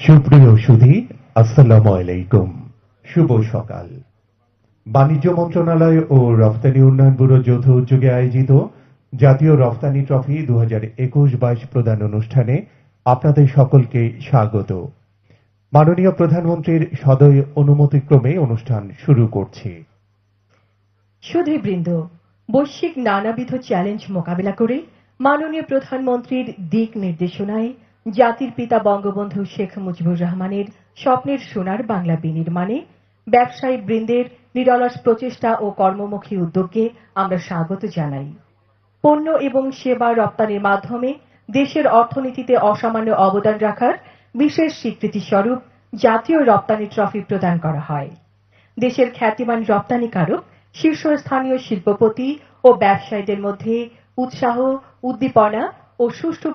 সুপ্রিয় সুধী, আসসালামু আলাইকুম। শুভ সকাল। বাণিজ্য মন্ত্রণালয় ও রফতানি উন্নয়ন ব্যুরো যৌথ উদ্যোগে আয়োজিত জাতীয় রফতানি ট্রফি 2021-22 প্রদান অনুষ্ঠানে আপনাদের সকলকে স্বাগত। মাননীয় প্রধানমন্ত্রীর সদয় অনুমতিক্রমে অনুষ্ঠান শুরু করছি। সুধীবৃন্দ, বৈশ্বিক নানাবিধ চ্যালেঞ্জ মোকাবিলা করে মাননীয় প্রধানমন্ত্রীর দিক নির্দেশনায় জাতির পিতা বঙ্গবন্ধু শেখ মুজিবুর রহমানের স্বপ্নের সোনার বাংলা বিনির্মাণে ব্যবসায়ী বৃন্দের নিরলস প্রচেষ্টা ও কর্মমুখী উদ্যোগকে আমরা স্বাগত জানাই। পণ্য এবং সেবা রপ্তানির মাধ্যমে দেশের অর্থনীতিতে অসামান্য অবদান রাখার বিশেষ স্বীকৃতি স্বরূপ জাতীয় রপ্তানি ট্রফি প্রদান করা হয়। দেশের খ্যাতিমান রপ্তানিকারক, শীর্ষস্থানীয় শিল্পপতি ও ব্যবসায়ীদের মধ্যে উৎসাহ, উদ্দীপনা ও সুষ্ঠু